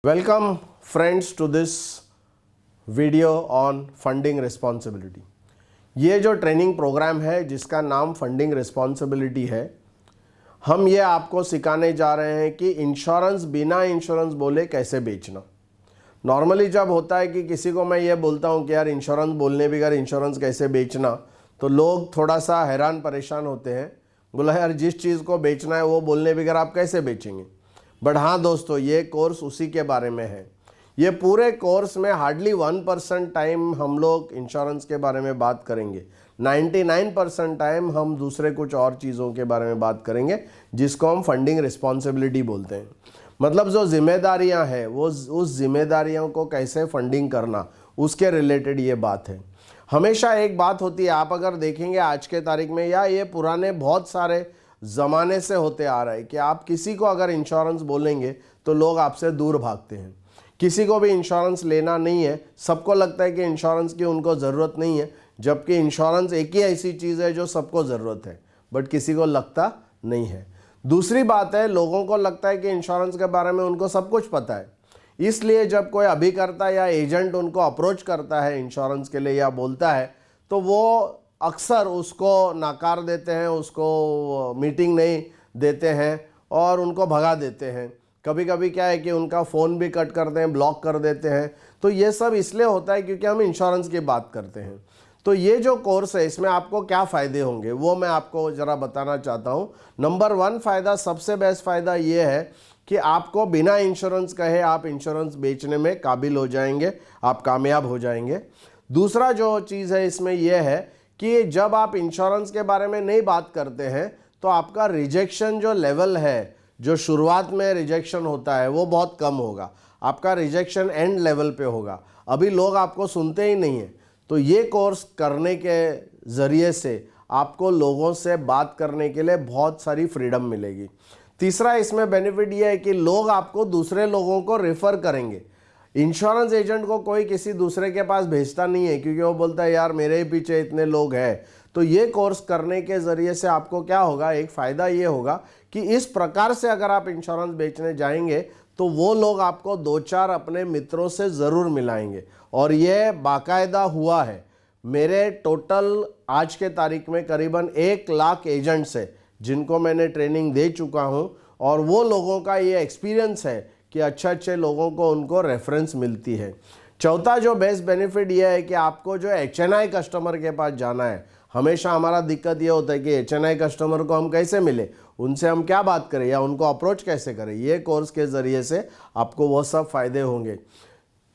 Welcome friends to this video on funding responsibility. ये जो training programme है जिसका नाम फंडिंग रिस्पॉन्सिबिलिटी है, हम ये आपको सिखाने जा रहे हैं कि इंश्योरेंस बिना इंश्योरेंस बोले कैसे बेचना। नॉर्मली जब होता है कि किसी को मैं ये बोलता हूँ कि यार इंश्योरेंस बोलने बगैर इंश्योरेंस कैसे बेचना, तो लोग थोड़ा सा हैरान परेशान होते हैं। बोला यार जिस चीज़ को बेचना है वो बोलने बगैर आप कैसे बेचेंगे। बट हाँ दोस्तों, ये कोर्स उसी के बारे में है। ये पूरे कोर्स में हार्डली 1% टाइम हम लोग इंश्योरेंस के बारे में बात करेंगे। 99% टाइम हम दूसरे कुछ और चीज़ों के बारे में बात करेंगे जिसको हम फंडिंग रिस्पॉन्सिबिलिटी बोलते हैं। मतलब जो जिम्मेदारियां हैं वो उस जिम्मेदारियों को कैसे फंडिंग करना, उसके रिलेटेड ये बात है। हमेशा एक बात होती है, आप अगर देखेंगे आज के तारीख में या ये पुराने बहुत सारे ज़माने से होते आ रहा है कि आप किसी को अगर इंश्योरेंस बोलेंगे तो लोग आपसे दूर भागते हैं। किसी को भी इंश्योरेंस लेना नहीं है, सबको लगता है कि इंश्योरेंस की उनको ज़रूरत नहीं है, जबकि इंश्योरेंस एक ही ऐसी चीज़ है जो सबको ज़रूरत है, बट किसी को लगता नहीं है। दूसरी बात है, लोगों को लगता है कि इंश्योरेंस के बारे में उनको सब कुछ पता है, इसलिए जब कोई अभिकर्ता या एजेंट उनको अप्रोच करता है इंश्योरेंस के लिए या बोलता है, तो वो अक्सर उसको नकार देते हैं, उसको मीटिंग नहीं देते हैं और उनको भगा देते हैं। कभी कभी क्या है कि उनका फ़ोन भी कट करते हैं, ब्लॉक कर देते हैं। तो ये सब इसलिए होता है क्योंकि हम इंश्योरेंस की बात करते हैं। तो ये जो कोर्स है इसमें आपको क्या फ़ायदे होंगे वो मैं आपको ज़रा बताना चाहता हूँ। नंबर 1 फ़ायदा, सबसे बेस्ट फ़ायदा ये है कि आपको बिना इंश्योरेंस कहे आप इंश्योरेंस बेचने में काबिल हो जाएंगे, आप कामयाब हो जाएंगे। दूसरा जो चीज़ है इसमें यह है कि जब आप इंश्योरेंस के बारे में नहीं बात करते हैं तो आपका रिजेक्शन जो लेवल है, जो शुरुआत में रिजेक्शन होता है वो बहुत कम होगा। आपका रिजेक्शन एंड लेवल पे होगा, अभी लोग आपको सुनते ही नहीं हैं। तो ये कोर्स करने के ज़रिए से आपको लोगों से बात करने के लिए बहुत सारी फ्रीडम मिलेगी। तीसरा इसमें बेनिफिट ये है कि लोग आपको दूसरे लोगों को रेफ़र करेंगे। इंश्योरेंस एजेंट को कोई किसी दूसरे के पास भेजता नहीं है क्योंकि वो बोलता है यार मेरे ही पीछे इतने लोग हैं। तो ये कोर्स करने के ज़रिए से आपको क्या होगा, एक फ़ायदा ये होगा कि इस प्रकार से अगर आप इंश्योरेंस बेचने जाएंगे तो वो लोग आपको 2-4 अपने मित्रों से ज़रूर मिलाएंगे। और ये बाकायदा हुआ है। मेरे टोटल आज के तारीख में करीबन 1 लाख एजेंट्स है जिनको मैंने ट्रेनिंग दे चुका हूँ, और वो लोगों का ये एक्सपीरियंस है कि अच्छे लोगों को उनको रेफरेंस मिलती है। चौथा जो बेस्ट बेनिफिट ये है कि आपको जो HNI कस्टमर के पास जाना है, हमेशा हमारा दिक्कत ये होता है कि HNI कस्टमर को हम कैसे मिले, उनसे हम क्या बात करें या उनको अप्रोच कैसे करें। ये कोर्स के ज़रिए से आपको वो सब फ़ायदे होंगे।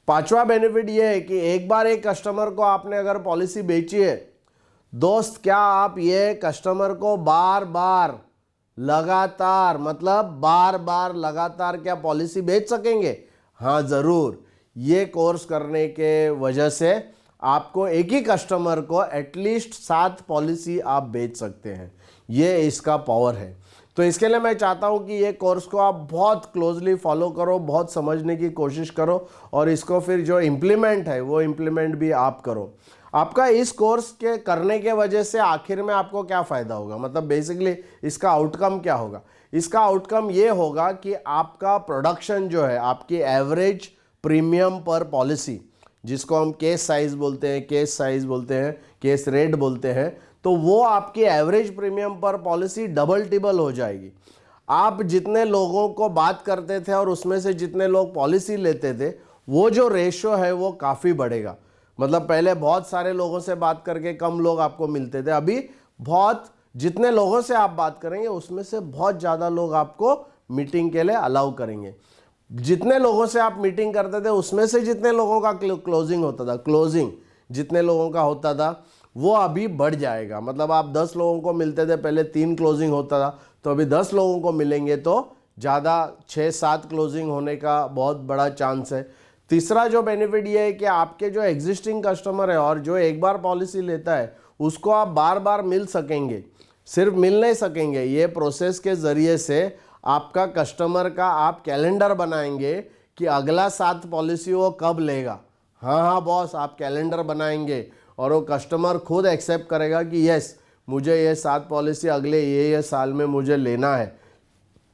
5वां बेनिफिट ये है कि एक बार एक कस्टमर को आपने अगर पॉलिसी बेची है दोस्त, क्या आप ये कस्टमर को बार बार लगातार, मतलब बार बार लगातार क्या पॉलिसी बेच सकेंगे? हाँ ज़रूर। ये कोर्स करने के वजह से आपको एक ही कस्टमर को एटलीस्ट 7 पॉलिसी आप बेच सकते हैं। ये इसका पावर है। तो इसके लिए मैं चाहता हूँ कि ये कोर्स को आप बहुत क्लोजली फॉलो करो, बहुत समझने की कोशिश करो, और इसको फिर जो इम्प्लीमेंट है वो इम्प्लीमेंट भी आप करो। आपका इस कोर्स के करने के वजह से आखिर में आपको क्या फ़ायदा होगा, मतलब बेसिकली इसका आउटकम क्या होगा? इसका आउटकम ये होगा कि आपका प्रोडक्शन जो है, आपकी एवरेज प्रीमियम पर पॉलिसी, जिसको हम केस साइज़ बोलते हैं, केस रेट बोलते हैं, तो वो आपकी एवरेज प्रीमियम पर पॉलिसी डबल टिबल हो जाएगी। आप जितने लोगों को बात करते थे और उसमें से जितने लोग पॉलिसी लेते थे, वो जो रेशो है वो काफ़ी बढ़ेगा। मतलब पहले बहुत सारे लोगों से बात करके कम लोग आपको मिलते थे, अभी बहुत, जितने लोगों से आप बात करेंगे उसमें से बहुत ज़्यादा लोग आपको मीटिंग के लिए अलाउ करेंगे। जितने लोगों से आप मीटिंग करते थे उसमें से जितने लोगों का क्लोजिंग होता था, क्लोजिंग जितने लोगों का होता था वो अभी बढ़ जाएगा। मतलब आप 10 लोगों को मिलते थे, पहले 3 क्लोजिंग होता था, तो अभी 10 लोगों को मिलेंगे तो ज़्यादा 6-7 क्लोजिंग होने का बहुत बड़ा चांस है। तीसरा जो बेनिफिट ये है कि आपके जो एग्जिस्टिंग कस्टमर है और जो एक बार पॉलिसी लेता है उसको आप बार बार मिल सकेंगे। सिर्फ मिल नहीं सकेंगे, ये प्रोसेस के ज़रिए से आपका कस्टमर का आप कैलेंडर बनाएंगे कि अगला 7 पॉलिसी वो कब लेगा। हाँ बॉस, आप कैलेंडर बनाएंगे और वो कस्टमर खुद एक्सेप्ट करेगा कि यस, मुझे ये 7 पॉलिसी अगले ये साल में मुझे लेना है।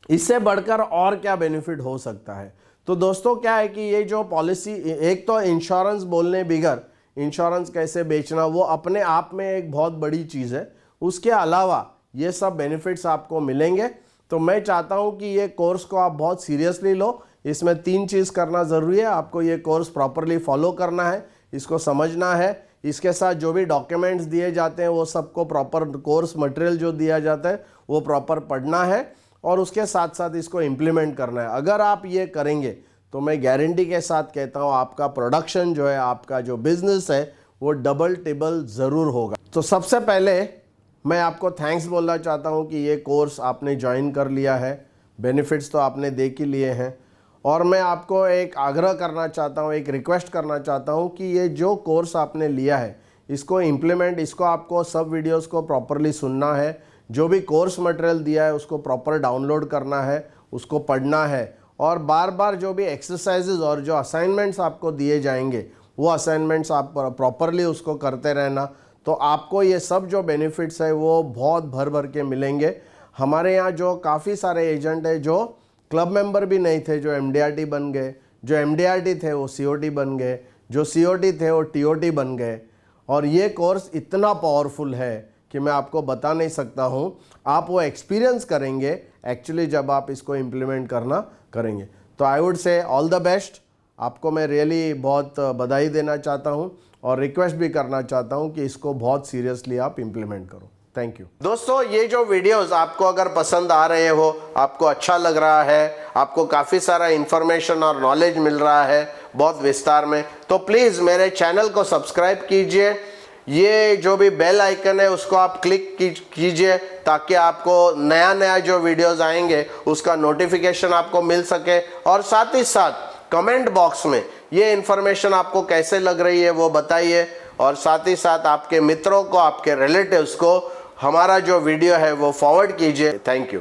इससे बढ़कर और क्या बेनिफिट हो सकता है? तो दोस्तों क्या है कि ये जो पॉलिसी, एक तो इंश्योरेंस बोलने बिगर इंश्योरेंस कैसे बेचना, वो अपने आप में एक बहुत बड़ी चीज़ है। उसके अलावा ये सब बेनिफिट्स आपको मिलेंगे। तो मैं चाहता हूँ कि ये कोर्स को आप बहुत सीरियसली लो। इसमें 3 चीज़ करना ज़रूरी है। आपको ये कोर्स प्रॉपरली फॉलो करना है, इसको समझना है, इसके साथ जो भी डॉक्यूमेंट्स दिए जाते हैं वो सबको प्रॉपर, कोर्स मटेरियल जो दिया जाता है वो प्रॉपर पढ़ना है और उसके साथ साथ इसको इम्प्लीमेंट करना है। अगर आप ये करेंगे तो मैं गारंटी के साथ कहता हूँ आपका प्रोडक्शन जो है, आपका जो बिजनेस है वो डबल टिबल ज़रूर होगा। तो सबसे पहले मैं आपको थैंक्स बोलना चाहता हूँ कि ये कोर्स आपने ज्वाइन कर लिया है, बेनिफिट्स तो आपने देख ही लिए हैं। और मैं आपको एक आग्रह करना चाहता हूँ, एक रिक्वेस्ट करना चाहता हूँ कि ये जो कोर्स आपने लिया है इसको इम्प्लीमेंट, इसको आपको सब वीडियोस को प्रॉपरली सुनना है, जो भी कोर्स मटेरियल दिया है उसको प्रॉपर डाउनलोड करना है, उसको पढ़ना है और बार बार जो भी एक्सरसाइजेज और जो असाइनमेंट्स आपको दिए जाएंगे वो असाइनमेंट्स आप प्रॉपरली उसको करते रहना। तो आपको ये सब जो बेनिफिट्स है वो बहुत भर भर के मिलेंगे। हमारे यहाँ जो काफ़ी सारे एजेंट है जो क्लब मेंबर भी नहीं थे, जो MDRT बन गए, जो MDRT थे वो COT बन गए, जो COT थे वो TOT बन गए। और ये कोर्स इतना पावरफुल है कि मैं आपको बता नहीं सकता हूँ। आप वो एक्सपीरियंस करेंगे एक्चुअली जब आप इसको इम्प्लीमेंट करना करेंगे। तो I would say all the best. आपको मैं रियली बहुत बधाई देना चाहता हूँ और रिक्वेस्ट भी करना चाहता हूँ कि इसको बहुत सीरियसली आप इम्प्लीमेंट करो। Thank you. दोस्तों ये जो वीडियोस आपको अगर पसंद आ रहे हो, आपको अच्छा लग रहा है, आपको काफ़ी सारा इंफॉर्मेशन और नॉलेज मिल रहा है बहुत विस्तार में, तो प्लीज़ मेरे चैनल को सब्सक्राइब कीजिए। ये जो भी बेल आइकन है उसको आप क्लिक कीजिए ताकि आपको नया नया जो वीडियोस आएंगे उसका नोटिफिकेशन आपको मिल सके। और साथ ही साथ कमेंट बॉक्स में ये इन्फॉर्मेशन आपको कैसे लग रही है वो बताइए और साथ ही साथ आपके मित्रों को, आपके रिलेटिव्स को हमारा जो वीडियो है वो फॉरवर्ड कीजिए। Thank you.